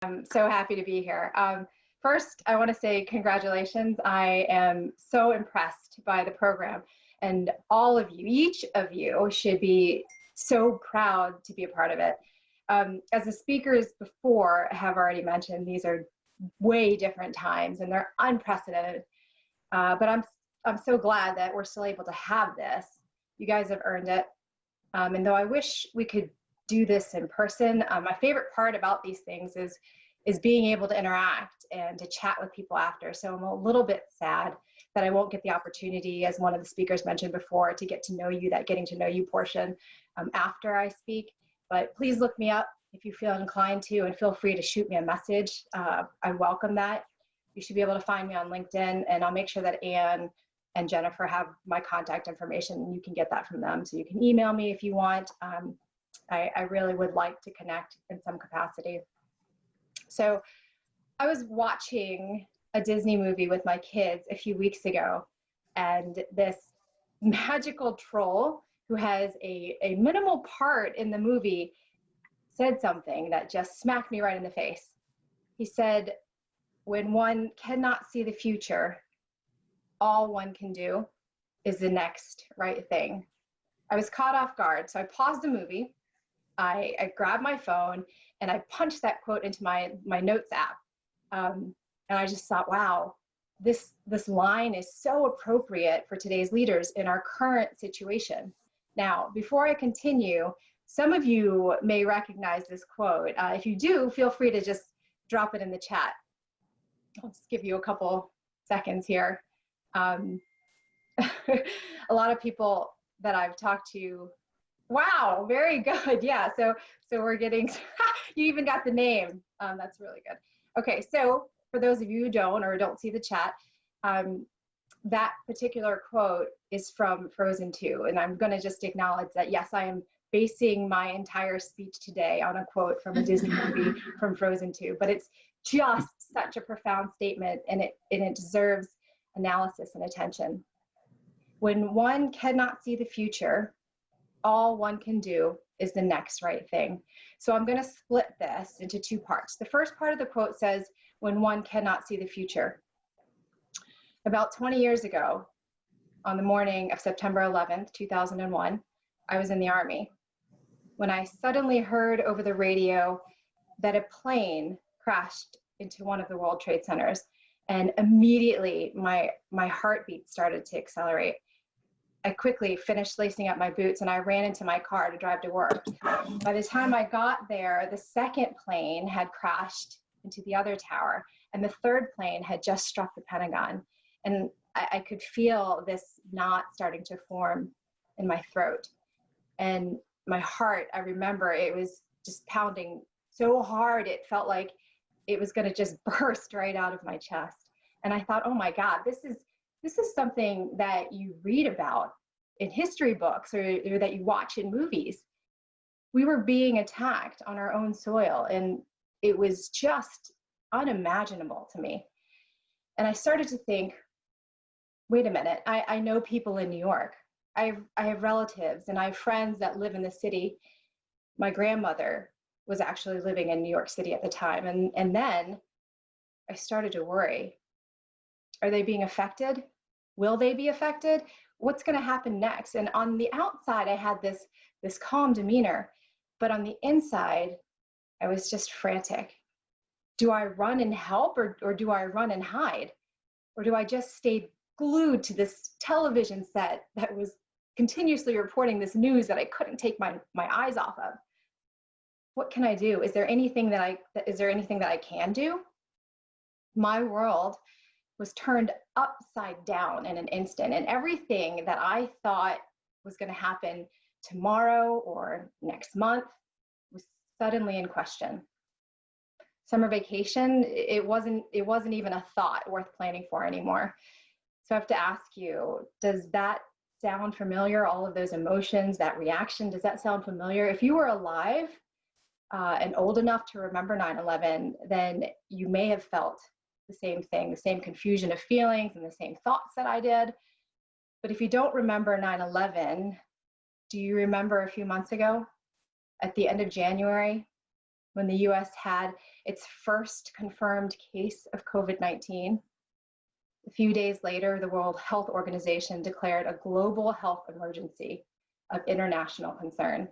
I'm so happy to be here. First, I want to say congratulations. I am so impressed by the program, and all of you, each of you, should be so proud to be a part of it. As the speakers before have already mentioned, these are way different times and they're unprecedented. But I'm so glad that we're still able to have this. You guys have earned it. And though I wish we could do this in person, my favorite part about these things is being able to interact and to chat with people after. So I'm a little bit sad that I won't get the opportunity, as one of the speakers mentioned before, to get to know you, that getting to know you portion after I speak. But please look me up if you feel inclined to, and feel free to shoot me a message. I welcome that. You should be able to find me on LinkedIn, and I'll make sure that Anne and Jennifer have my contact information, and you can get that from them. So you can email me if you want. I really would like to connect in some capacity. So I was watching a Disney movie with my kids a few weeks ago, and this magical troll who has a minimal part in the movie said something that just smacked me right in the face. He said, "When one cannot see the future, all one can do is the next right thing." I was caught off guard, so I paused the movie. I grabbed my phone and I punched that quote into my notes app. And I just thought, wow, this line is so appropriate for today's leaders in our current situation. Now, before I continue, some of you may recognize this quote. If you do, feel free to just drop it in the chat. I'll just give you a couple seconds here. A lot of people that I've talked to, wow, very good. Yeah, so we're getting, you even got the name. That's really good. Okay, so for those of you who don't see the chat, that particular quote is from Frozen 2, and I'm gonna just acknowledge that, yes, I am basing my entire speech today on a quote from a Disney movie from Frozen 2, but it's just such a profound statement, and it deserves analysis and attention. When one cannot see the future, all one can do is the next right thing. So I'm going to split this into two parts. The first part of the quote says, when one cannot see the future. About 20 years ago, on the morning of September 11th, 2001, I was in the Army when I suddenly heard over the radio that a plane crashed into one of the World Trade Centers, and immediately my heartbeat started to accelerate. I quickly finished lacing up my boots and I ran into my car to drive to work. By the time I got there, the second plane had crashed into the other tower, and the third plane had just struck the Pentagon. And I could feel this knot starting to form in my throat. And my heart, I remember, it was just pounding so hard, it felt like it was gonna just burst right out of my chest. And I thought, oh my God, this is something that you read about in history books or that you watch in movies. We were being attacked on our own soil, and it was just unimaginable to me. And I started to think, wait a minute, I know people in New York. I have relatives and I have friends that live in the city. My grandmother was actually living in New York City at the time. And then I started to worry. Are they being affected? Will they be affected? What's going to happen next? And on the outside, I had this calm demeanor, but on the inside, I was just frantic. Do I run and help, or do I run and hide? Or do I just stay glued to this television set that was continuously reporting this news that I couldn't take my eyes off of? What can I do? Is there anything that I can do? My world was turned upside down in an instant, and everything that I thought was going to happen tomorrow or next month was suddenly in question. Summer vacation, it wasn't even a thought worth planning for anymore. So I have to ask you, does that sound familiar? All of those emotions, that reaction, does that sound familiar? If you were alive and old enough to remember 9/11, then you may have felt the same thing, the same confusion of feelings and the same thoughts that I did. But if you don't remember 9/11, do you remember a few months ago, at the end of January, when the US had its first confirmed case of COVID-19. A few days later, the World Health Organization declared a global health emergency of international concern.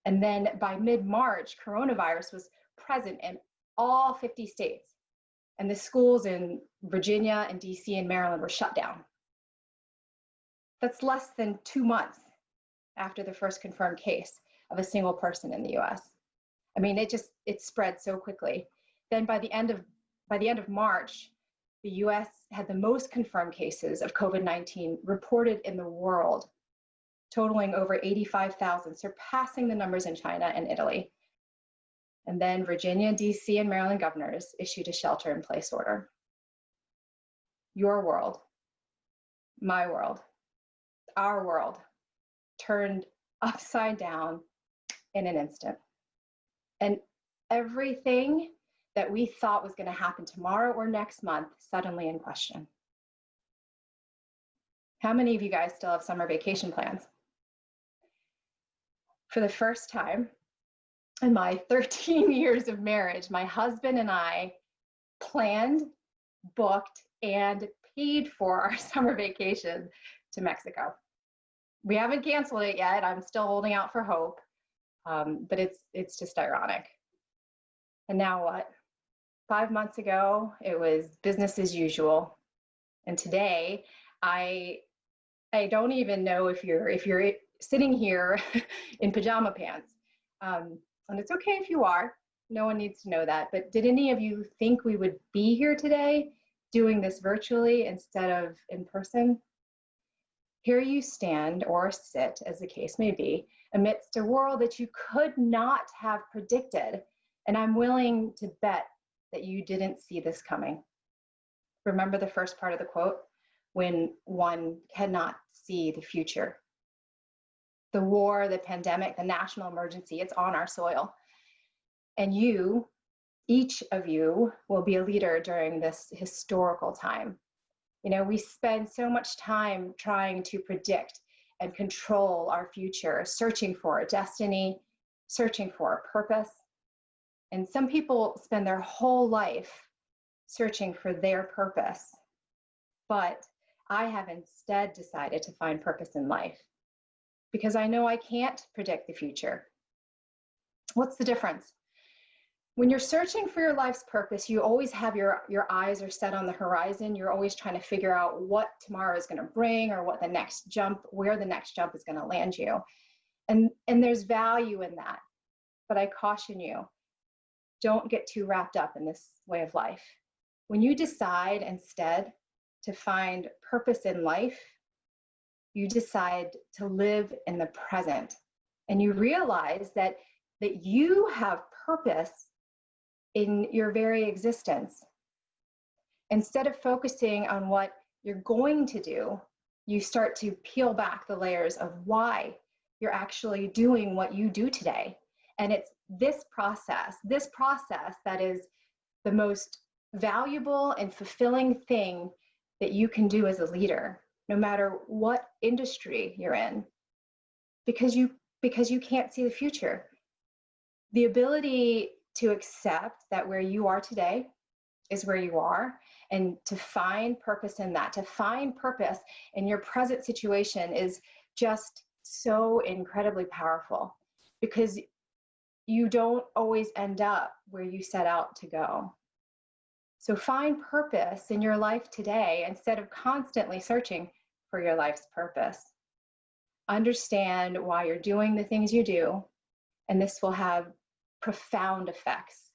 And then by mid-March, coronavirus was present in all 50 states. And the schools in Virginia and DC and Maryland were shut down. That's less than 2 months after the first confirmed case of a single person in the US. I mean, it spread so quickly. Then by the end of March, the US had the most confirmed cases of COVID-19 reported in the world, totaling over 85,000, surpassing the numbers in China and Italy. And then Virginia, DC, and Maryland governors issued a shelter-in-place order. Your world, my world, our world turned upside down in an instant. And everything that we thought was going to happen tomorrow or next month suddenly in question. How many of you guys still have summer vacation plans? For the first time in my 13 years of marriage, my husband and I planned, booked, and paid for our summer vacation to Mexico. We haven't canceled it yet. I'm still holding out for hope, but it's just ironic. And now what? 5 months ago, it was business as usual, and today, I don't even know if you're sitting here in pajama pants, and it's okay if you are. No one needs to know that. But did any of you think we would be here today, doing this virtually instead of in person? Here you stand or sit, as the case may be, amidst a world that you could not have predicted, and I'm willing to bet that you didn't see this coming. Remember the first part of the quote? When one cannot see the future. The war, the pandemic, the national emergency, it's on our soil. And you, each of you, will be a leader during this historical time. You know, we spend so much time trying to predict and control our future, searching for a destiny, searching for a purpose. And some people spend their whole life searching for their purpose. But I have instead decided to find purpose in life because I know I can't predict the future. What's the difference? When you're searching for your life's purpose, you always have your eyes are set on the horizon. You're always trying to figure out what tomorrow is going to bring or what the next jump, where the next jump is going to land you. And there's value in that. But I caution you, don't get too wrapped up in this way of life. When you decide instead to find purpose in life, you decide to live in the present. And you realize that you have purpose in your very existence. Instead of focusing on what you're going to do, you start to peel back the layers of why you're actually doing what you do today. And it's this process that is the most valuable and fulfilling thing that you can do as a leader, no matter what industry you're in, because you can't see the future. The ability to accept that where you are today is where you are, and to find purpose in that, to find purpose in your present situation is just so incredibly powerful, because you don't always end up where you set out to go. So find purpose in your life today instead of constantly searching for your life's purpose. Understand why you're doing the things you do, and this will have profound effects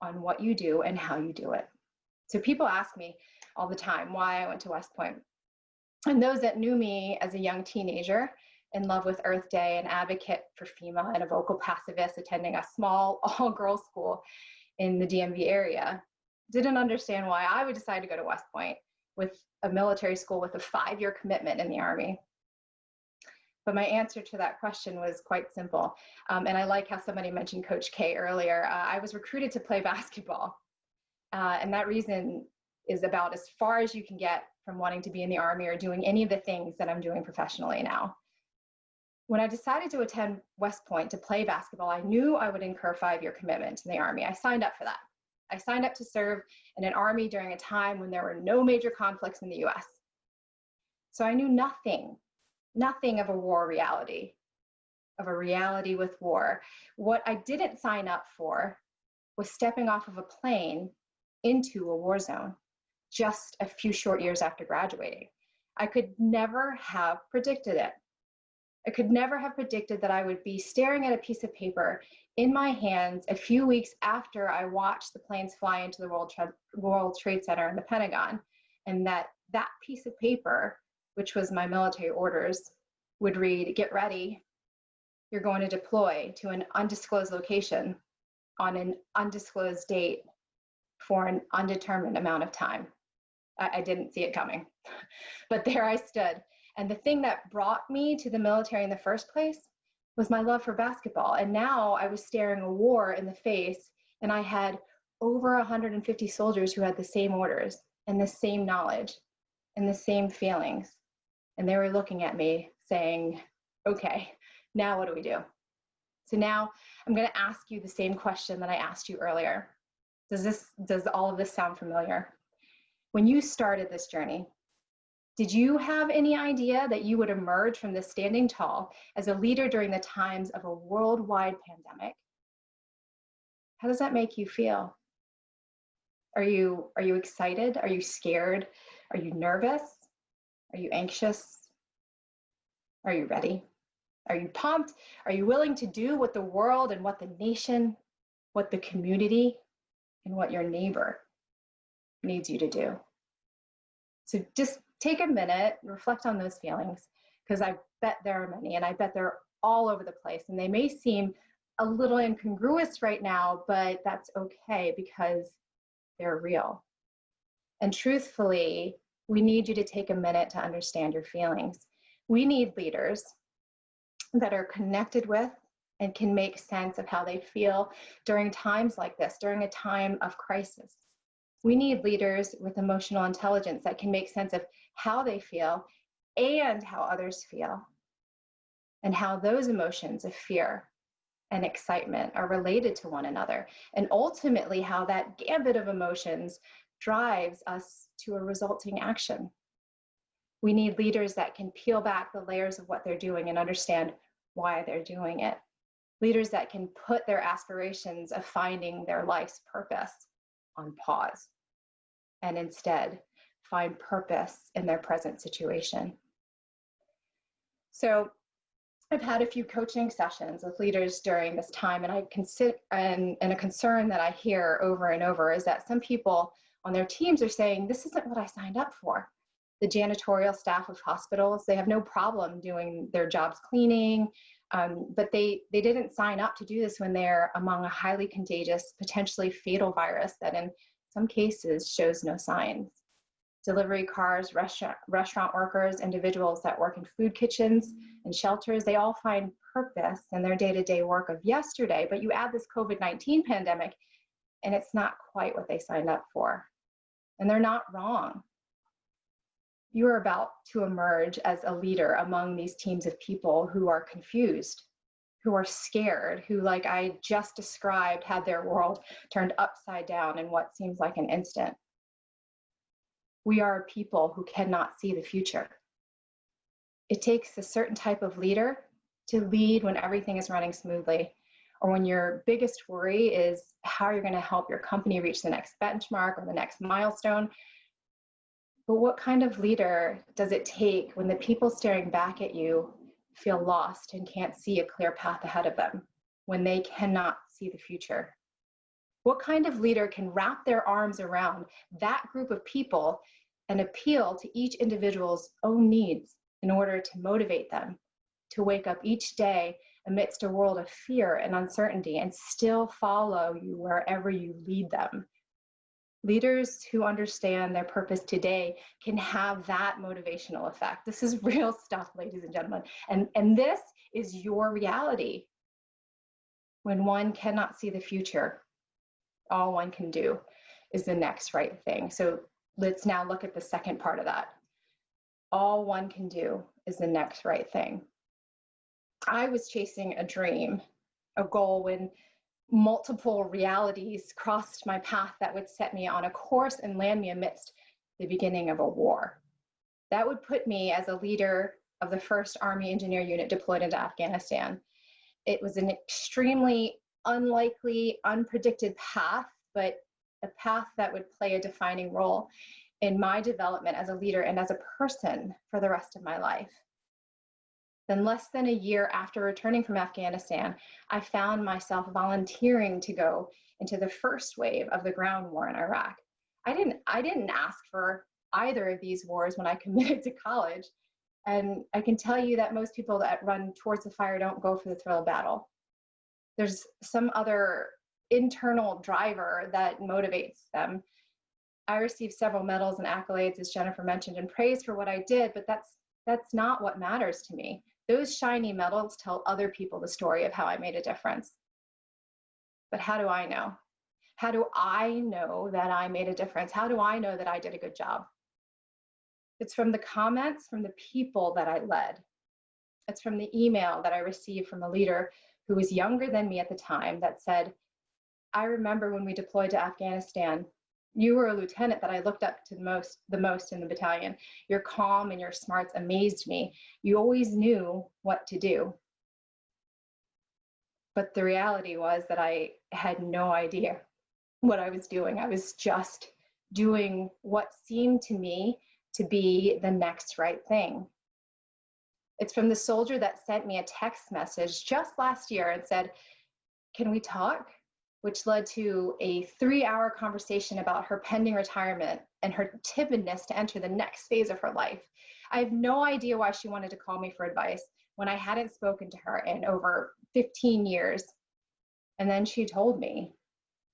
on what you do and how you do it. So people ask me all the time why I went to West Point. And those that knew me as a young teenager, in love with Earth Day, an advocate for FEMA, and a vocal pacifist attending a small all-girls school in the DMV area, didn't understand why I would decide to go to West Point with a military school with a 5-year commitment in the Army. But my answer to that question was quite simple. And I like how somebody mentioned Coach K earlier. I was recruited to play basketball. And that reason is about as far as you can get from wanting to be in the Army or doing any of the things that I'm doing professionally now. When I decided to attend West Point to play basketball, I knew I would incur a 5-year commitment in the Army. I signed up for that. I signed up to serve in an Army during a time when there were no major conflicts in the US. So I knew nothing of a war reality, of a reality with war. What I didn't sign up for was stepping off of a plane into a war zone just a few short years after graduating. I could never have predicted it. I could never have predicted that I would be staring at a piece of paper in my hands a few weeks after I watched the planes fly into the World Trade Center and the Pentagon, and that piece of paper, which was my military orders, would read, "Get ready. You're going to deploy to an undisclosed location on an undisclosed date for an undetermined amount of time." I didn't see it coming, but there I stood. And the thing that brought me to the military in the first place was my love for basketball. And now I was staring a war in the face, and I had over 150 soldiers who had the same orders and the same knowledge and the same feelings. And they were looking at me saying, "Okay, now what do we do?" So now I'm going to ask you the same question that I asked you earlier. Does all of this sound familiar? When you started this journey, did you have any idea that you would emerge from this standing tall as a leader during the times of a worldwide pandemic? How does that make you feel? Are you excited? Are you scared? Are you nervous? Are you anxious? Are you ready? Are you pumped? Are you willing to do what the world and what the nation, what the community, and what your neighbor needs you to do? So just take a minute, reflect on those feelings, because I bet there are many, and I bet they're all over the place, and they may seem a little incongruous right now, but that's okay because they're real. And truthfully, we need you to take a minute to understand your feelings. We need leaders that are connected with and can make sense of how they feel during times like this, during a time of crisis. We need leaders with emotional intelligence that can make sense of how they feel and how others feel, and how those emotions of fear and excitement are related to one another, and ultimately how that gambit of emotions drives us to a resulting action. We need leaders that can peel back the layers of what they're doing and understand why they're doing it. Leaders that can put their aspirations of finding their life's purpose on pause and instead find purpose in their present situation. So I've had a few coaching sessions with leaders during this time, and I consider, and a concern that I hear over and over is that some people on their teams are saying, "This isn't what I signed up for." The janitorial staff of hospitals, they have no problem doing their jobs cleaning, but they didn't sign up to do this when they're among a highly contagious, potentially fatal virus that in some cases shows no signs. Delivery cars, restaurant workers, individuals that work in food kitchens and shelters, they all find purpose in their day-to-day work of yesterday, but you add this COVID-19 pandemic and it's not quite what they signed up for. And they're not wrong. You are about to emerge as a leader among these teams of people who are confused, who are scared, who, like I just described, had their world turned upside down in what seems like an instant. We are people who cannot see the future. It takes a certain type of leader to lead when everything is running smoothly, or when your biggest worry is how you're going to help your company reach the next benchmark or the next milestone. But what kind of leader does it take when the people staring back at you feel lost and can't see a clear path ahead of them, when they cannot see the future? What kind of leader can wrap their arms around that group of people and appeal to each individual's own needs in order to motivate them to wake up each day amidst a world of fear and uncertainty and still follow you wherever you lead them? Leaders who understand their purpose today can have that motivational effect. This is real stuff, ladies and gentlemen. And this is your reality. When one cannot see the future, all one can do is the next right thing. So let's now look at the second part of that. All one can do is the next right thing. I was chasing a dream, a goal, when multiple realities crossed my path that would set me on a course and land me amidst the beginning of a war. That would put me as a leader of the 1st Army Engineer Unit deployed into Afghanistan. It was an extremely unlikely, unpredicted path, but a path that would play a defining role in my development as a leader and as a person for the rest of my life. Then, less than a year after returning from Afghanistan, I found myself volunteering to go into the first wave of the ground war in Iraq. I didn't ask for either of these wars when I committed to college. And I can tell you that most people that run towards the fire don't go for the thrill of battle. There's some other internal driver that motivates them. I received several medals and accolades, as Jennifer mentioned, and praise for what I did, but that's not what matters to me. Those shiny medals tell other people the story of how I made a difference. But how do I know? How do I know that I made a difference? How do I know that I did a good job? It's from the comments from the people that I led. It's from the email that I received from a leader who was younger than me at the time that said, I remember when we deployed to Afghanistan, you were a lieutenant that I looked up to the most in the battalion. Your calm and your smarts amazed me. You always knew what to do. But the reality was that I had no idea what I was doing. I was just doing what seemed to me to be the next right thing. It's from the soldier that sent me a text message just last year and said, can we talk? Which led to a 3-hour conversation about her pending retirement and her timidness to enter the next phase of her life. I have no idea why she wanted to call me for advice when I hadn't spoken to her in over 15 years. And then she told me,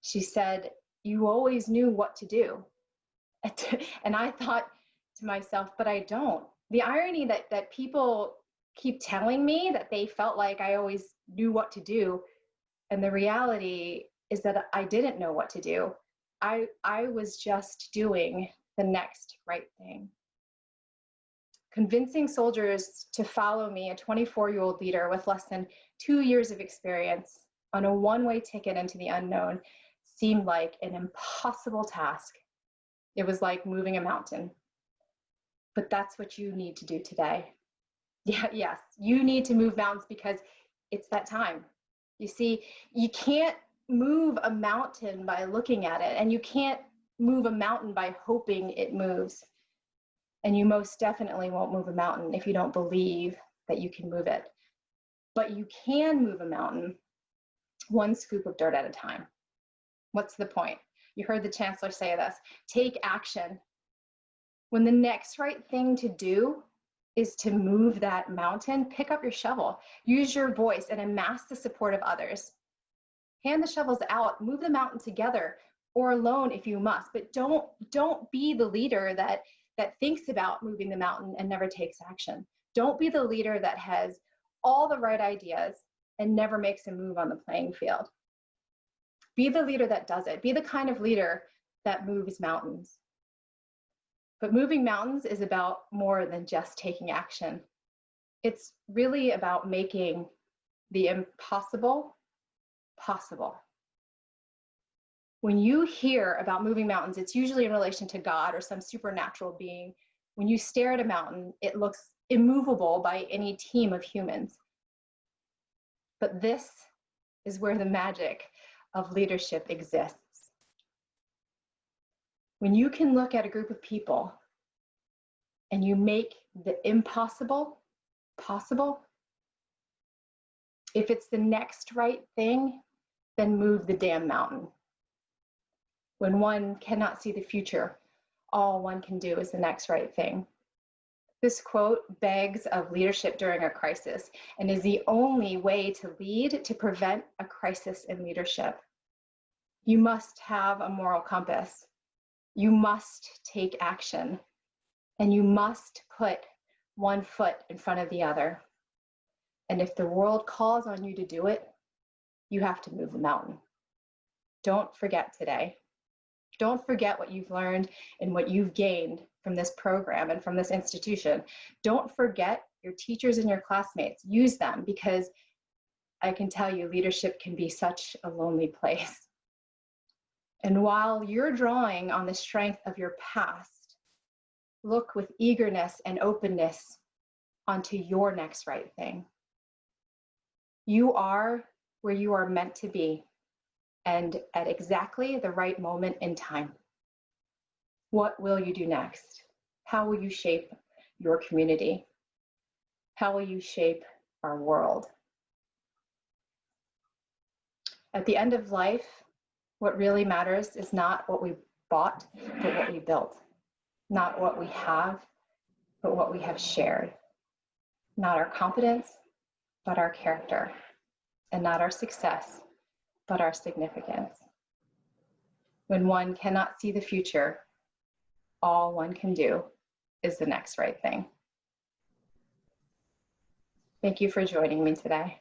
she said, you always knew what to do. And I thought to myself, but I don't. The irony that people keep telling me that they felt like I always knew what to do, and the reality is that I didn't know what to do. I was just doing the next right thing. Convincing soldiers to follow me, a 24-year-old leader with less than 2 years of experience, on a one-way ticket into the unknown, seemed like an impossible task. It was like moving a mountain. But that's what you need to do today. Yeah, yes, you need to move mountains because it's that time. You see, you can't move a mountain by looking at it, and you can't move a mountain by hoping it moves. And you most definitely won't move a mountain if you don't believe that you can move it. But you can move a mountain one scoop of dirt at a time. What's the point? You heard the chancellor say this, take action. When the next right thing to do is to move that mountain, pick up your shovel, use your voice, and amass the support of others. Hand the shovels out, move the mountain together or alone if you must, but don't be the leader that thinks about moving the mountain and never takes action. Don't be the leader that has all the right ideas and never makes a move on the playing field. Be the leader that does it. Be the kind of leader that moves mountains. But moving mountains is about more than just taking action. It's really about making the impossible possible. When you hear about moving mountains, it's usually in relation to God or some supernatural being. When you stare at a mountain, it looks immovable by any team of humans. But this is where the magic of leadership exists. When you can look at a group of people and you make the impossible possible, if it's the next right thing, then move the damn mountain. When one cannot see the future, all one can do is the next right thing. This quote begs of leadership during a crisis and is the only way to lead to prevent a crisis in leadership. You must have a moral compass. You must take action, and you must put one foot in front of the other. And if the world calls on you to do it, you have to move the mountain. Don't forget today. Don't forget what you've learned and what you've gained from this program and from this institution. Don't forget your teachers and your classmates. Use them, because I can tell you leadership can be such a lonely place. And while you're drawing on the strength of your past, look with eagerness and openness onto your next right thing. You are where you are meant to be, and at exactly the right moment in time. What will you do next? How will you shape your community? How will you shape our world? At the end of life, what really matters is not what we bought, but what we built. Not what we have, but what we have shared. Not our competence, but our character. And not our success, but our significance. When one cannot see the future, all one can do is the next right thing. Thank you for joining me today.